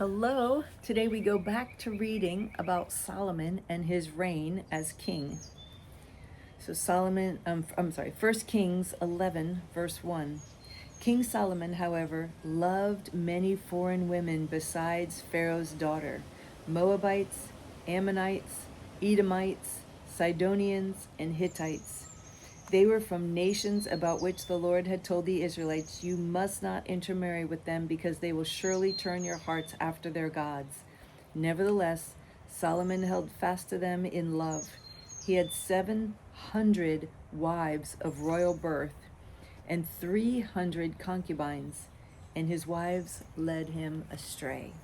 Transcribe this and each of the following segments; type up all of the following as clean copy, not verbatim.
Hello. Today we go back to reading about Solomon and his reign as king. So First Kings 11, verse 1. King Solomon, however, loved many foreign women besides Pharaoh's daughter, Moabites, Ammonites, Edomites, Sidonians, and Hittites. They were from nations about which the Lord had told the Israelites, "You must not intermarry with them, because they will surely turn your hearts after their gods." Nevertheless, Solomon held fast to them in love. He had 700 wives of royal birth and 300 concubines, and his wives led him astray.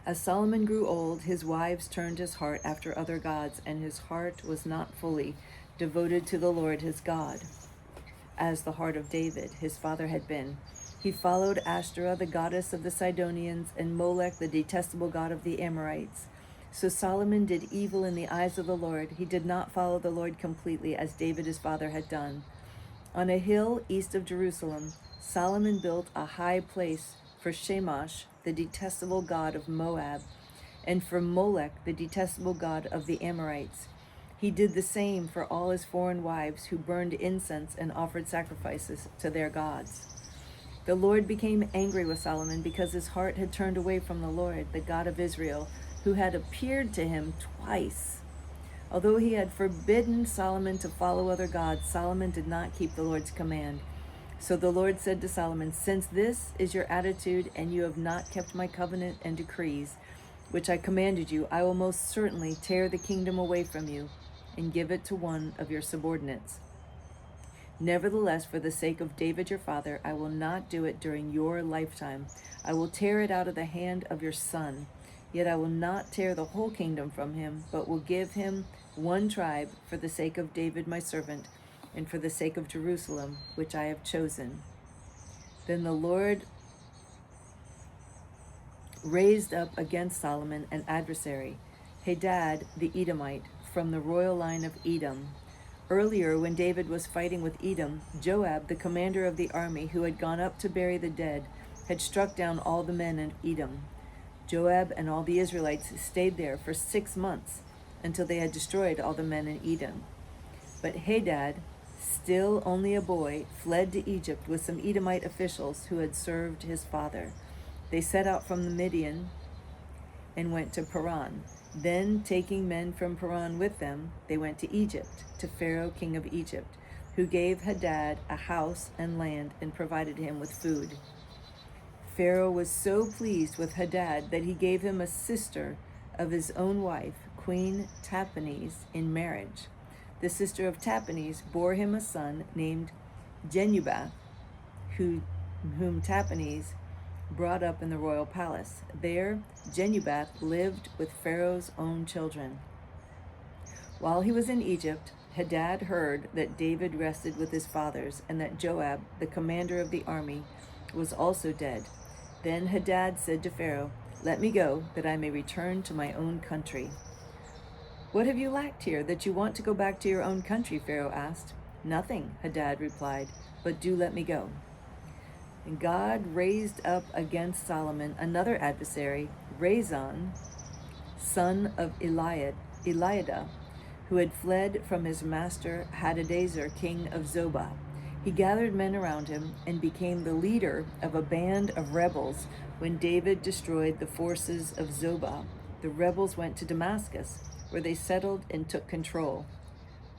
As Solomon grew old, his wives turned his heart after other gods, and his heart was not fully devoted to the Lord his God, as the heart of David, his father, had been. He followed Ashtoreth, the goddess of the Sidonians, and Molech, the detestable god of the Amorites. So Solomon did evil in the eyes of the Lord. He did not follow the Lord completely, as David his father had done. On a hill east of Jerusalem, Solomon built a high place for Shamash, the detestable god of Moab, and for Molech, the detestable god of the Amorites. He did the same for all his foreign wives, who burned incense and offered sacrifices to their gods. The Lord became angry with Solomon because his heart had turned away from the Lord, the God of Israel, who had appeared to him twice. Although he had forbidden Solomon to follow other gods, Solomon did not keep the Lord's command. So the Lord said to Solomon, "Since this is your attitude, and you have not kept my covenant and decrees, which I commanded you, I will most certainly tear the kingdom away from you and give it to one of your subordinates. Nevertheless, for the sake of David your father, I will not do it during your lifetime. I will tear it out of the hand of your son. Yet I will not tear the whole kingdom from him, but will give him one tribe for the sake of David my servant, and for the sake of Jerusalem, which I have chosen." Then the Lord raised up against Solomon an adversary, Hadad the Edomite, from the royal line of Edom. Earlier, when David was fighting with Edom, Joab, the commander of the army who had gone up to bury the dead, had struck down all the men of Edom. Joab and all the Israelites stayed there for 6 months, until they had destroyed all the men in Edom. But Hadad, still only a boy, fled to Egypt with some Edomite officials who had served his father. They set out from the Midian and went to Paran. Then, taking men from Paran with them, they went to Egypt, to Pharaoh, king of Egypt, who gave Hadad a house and land and provided him with food. Pharaoh was so pleased with Hadad that he gave him a sister of his own wife, Queen Tahpenes, in marriage. The sister of Tahpenes bore him a son named Genubath, whom Tahpenes brought up in the royal palace. There, Genubath lived with Pharaoh's own children. While he was in Egypt, Hadad heard that David rested with his fathers, and that Joab, the commander of the army, was also dead. Then Hadad said to Pharaoh, "Let me go, that I may return to my own country." "What have you lacked here, that you want to go back to your own country?" Pharaoh asked. "Nothing," Hadad replied, "but do let me go." And God raised up against Solomon another adversary, Rezon, son of Eliada, who had fled from his master Hadadezer, king of Zobah. He gathered men around him and became the leader of a band of rebels. When David destroyed the forces of Zobah, the rebels went to Damascus, where they settled and took control.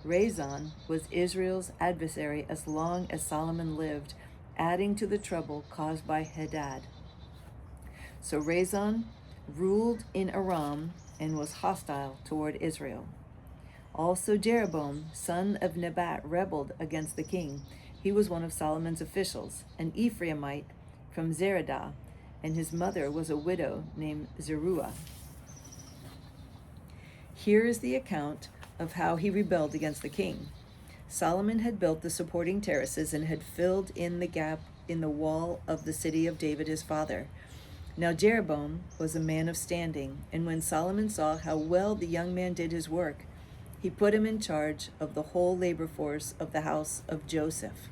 Rezon was Israel's adversary as long as Solomon lived, adding to the trouble caused by Hadad. So Rezon ruled in Aram and was hostile toward Israel. Also Jeroboam, son of Nebat, rebelled against the king. He was one of Solomon's officials, an Ephraimite from Zeradah, and his mother was a widow named Zeruiah. Here is the account of how he rebelled against the king. Solomon had built the supporting terraces and had filled in the gap in the wall of the city of David his father. Now Jeroboam was a man of standing, and when Solomon saw how well the young man did his work, he put him in charge of the whole labor force of the house of Joseph.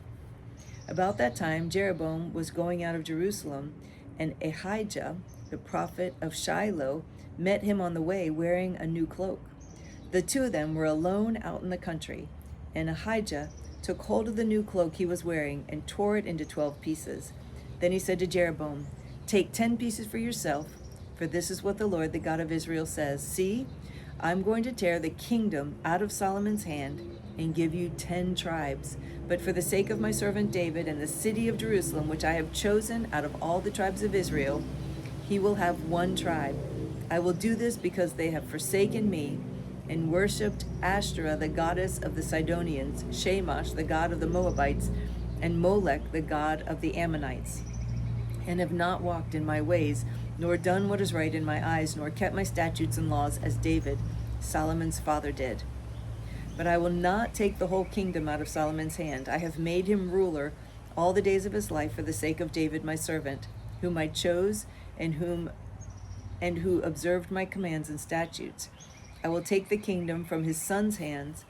About that time, Jeroboam was going out of Jerusalem, and Ahijah, the prophet of Shiloh, met him on the way wearing a new cloak. The two of them were alone out in the country, and Ahijah took hold of the new cloak he was wearing and tore it into 12 pieces. Then he said to Jeroboam, "Take 10 pieces for yourself, for this is what the Lord, the God of Israel, says. See, I'm going to tear the kingdom out of Solomon's hand and give you 10 tribes. But for the sake of my servant David and the city of Jerusalem, which I have chosen out of all the tribes of Israel, he will have 1 tribe. I will do this because they have forsaken me and worshipped Ashtoreth, the goddess of the Sidonians, Shamash, the god of the Moabites, and Molech, the god of the Ammonites, and have not walked in my ways, nor done what is right in my eyes, nor kept my statutes and laws as David, Solomon's father, did. But I will not take the whole kingdom out of Solomon's hand. I have made him ruler all the days of his life for the sake of David my servant, whom I chose and who observed my commands and statutes. I will take the kingdom from his son's hands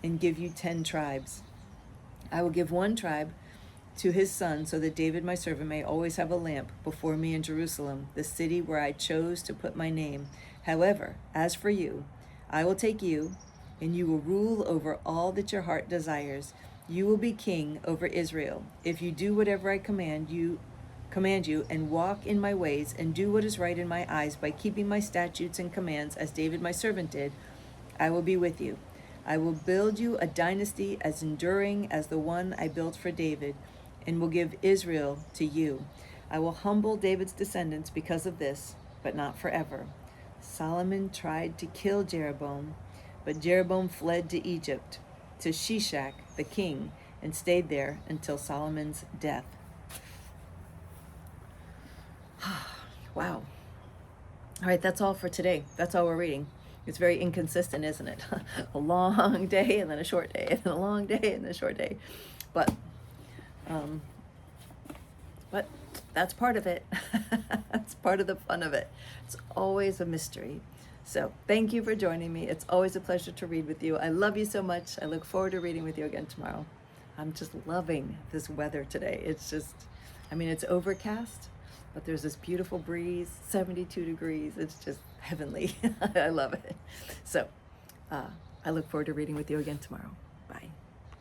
and give you 10 tribes. I will give 1 tribe to his son, so that David my servant may always have a lamp before me in Jerusalem, the city where I chose to put my name. However, as for you, I will take you, and you will rule over all that your heart desires. You will be king over Israel. If you do whatever I command you, and walk in my ways, and do what is right in my eyes by keeping my statutes and commands, as David my servant did, I will be with you. I will build you a dynasty as enduring as the one I built for David, and will give Israel to you. I will humble David's descendants because of this, but not forever." Solomon tried to kill Jeroboam, but Jeroboam fled to Egypt, to Shishak the king, and stayed there until Solomon's death. Wow. All right, that's all for today. That's all we're reading. It's very inconsistent, isn't it? A long day and then a short day, and then a long day and then a short day. But that's part of it. That's part of the fun of it. It's always a mystery. So thank you for joining me. It's always a pleasure to read with you. I love you so much. I look forward to reading with you again tomorrow. I'm just loving this weather today. It's just, it's overcast, but there's this beautiful breeze, 72 degrees. It's just heavenly. I love it. So I look forward to reading with you again tomorrow.